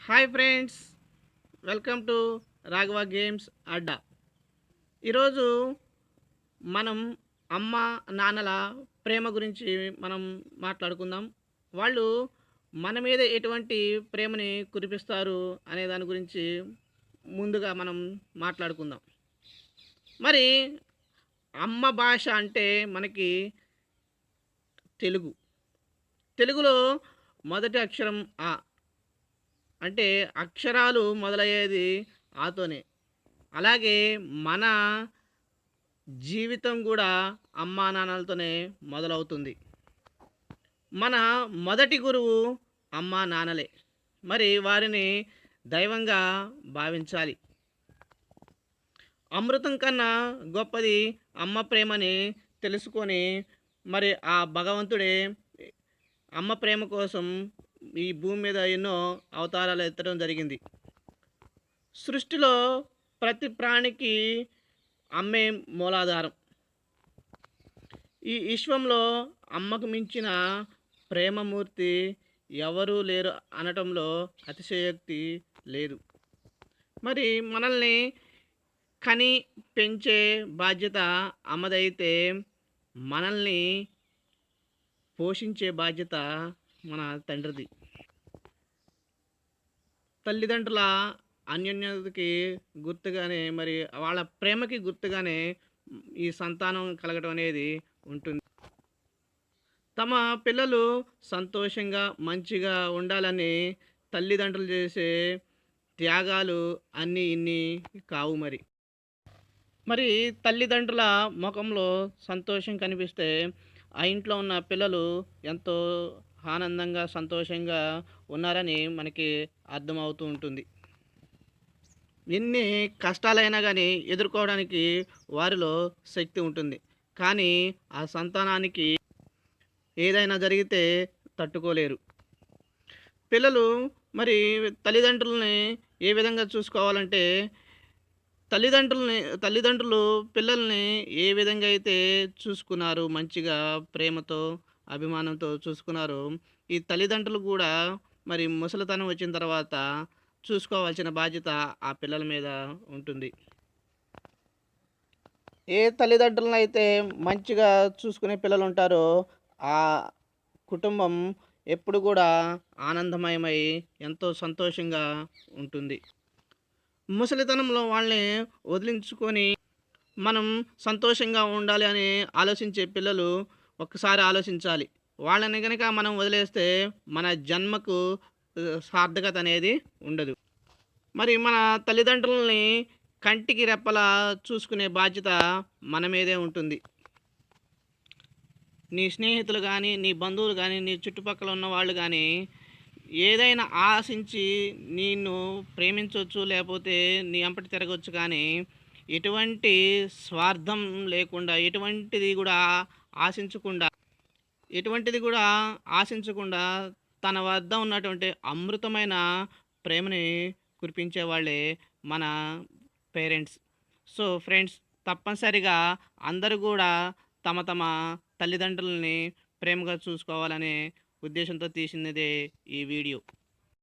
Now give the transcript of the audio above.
Hi friends, welcome to Raghava games Adda. ఈరోజు మనం అమ్మ నాన్నల ప్రేమ గురించి మనం మాట్లాడుకుందాం. వాళ్ళు మన మీద ఎటువంటి ప్రేమని కురిపిస్తారు అనే దాని గురించి ముందుగా మనం మాట్లాడుకుందాం. మరి అమ్మ భాష అంటే మనకి తెలుగు. తెలుగులో మొదటి అక్షరం ఆ. అంటే అక్షరాలు మొదలయ్యేది ఆతోనే. అలాగే మన జీవితం కూడా అమ్మా నాన్నలతోనే మొదలవుతుంది. మన మొదటి గురువు అమ్మా నాన్నలే. మరి వారిని దైవంగా భావించాలి. అమృతం కన్నా గొప్పది అమ్మ ప్రేమని తెలుసుకొని మరి ఆ భగవంతుడే అమ్మ ప్రేమ కోసం ఈ భూమి మీద ఎన్నో అవతారాలు ఎత్తడం జరిగింది. సృష్టిలో ప్రతి ప్రాణికి అమ్మే మూలాధారం. ఈ విశ్వంలో అమ్మకు మించిన ప్రేమమూర్తి ఎవరూ లేరు అనటంలో అతిశయోక్తి లేదు. మరి మనల్ని కని పెంచే బాధ్యత అమ్మదైతే, మనల్ని పోషించే బాధ్యత మన తండ్రిది. తల్లిదండ్రుల అన్యోన్యతకి గుర్తుగానే, మరి వాళ్ళ ప్రేమకి గుర్తుగానే ఈ సంతానం కలగడం అనేది ఉంటుంది. తమ పిల్లలు సంతోషంగా మంచిగా ఉండాలని తల్లిదండ్రులు చేసే త్యాగాలు అన్నీ ఇన్ని కావు. మరి తల్లిదండ్రుల ముఖంలో సంతోషం కనిపిస్తే ఆ ఇంట్లో ఉన్న పిల్లలు ఎంతో ఆనందంగా సంతోషంగా ఉన్నారని మనకి అర్థమవుతూ ఉంటుంది. ఎన్ని కష్టాలైనా కానీ ఎదుర్కోవడానికి వారిలో శక్తి ఉంటుంది. కానీ ఆ సంతానానికి ఏదైనా జరిగితే తట్టుకోలేరు. పిల్లలు మరి తల్లిదండ్రులని ఏ విధంగా చూసుకోవాలంటే, తల్లిదండ్రులు పిల్లల్ని ఏ విధంగా అయితే చూసుకున్నారు, మంచిగా ప్రేమతో అభిమానంతో చూసుకున్నారు, ఈ తల్లిదండ్రులు కూడా మరి ముసలితనం వచ్చిన తర్వాత చూసుకోవాల్సిన బాధ్యత ఆ పిల్లల మీద ఉంటుంది. ఏ తల్లిదండ్రులను అయితే మంచిగా చూసుకునే పిల్లలు ఉంటారో ఆ కుటుంబం ఎప్పుడు కూడా ఆనందమయమై ఎంతో సంతోషంగా ఉంటుంది. ముసలితనంలో వాళ్ళని వదిలించుకొని మనం సంతోషంగా ఉండాలి అని ఆలోచించే పిల్లలు ఒక్కసారి ఆలోచించాలి. వాళ్ళని కనుక మనం వదిలేస్తే మన జన్మకు సార్థకత అనేది ఉండదు. మరి మన తల్లిదండ్రులని కంటికి రెప్పలా చూసుకునే బాధ్యత మన మీదే ఉంటుంది. నీ స్నేహితులు కానీ, నీ బంధువులు కానీ, నీ చుట్టుపక్కల ఉన్న వాళ్ళు కానీ ఏదైనా ఆశించి నిన్ను ప్రేమించవచ్చు, లేకపోతే నీ అంపటి తిరగవచ్చు. కానీ ఎటువంటి స్వార్థం లేకుండా, ఆశించకుండా ఎటువంటిది కూడా ఆశించకుండా తన వద్ద ఉన్నటువంటి అమృతమైన ప్రేమని కురిపించే వాళ్ళే మన పేరెంట్స్. సో ఫ్రెండ్స్, తప్పనిసరిగా అందరూ కూడా తమ తమ తల్లిదండ్రులని ప్రేమగా చూసుకోవాలనే ఉద్దేశంతో తీసినదే ఈ వీడియో.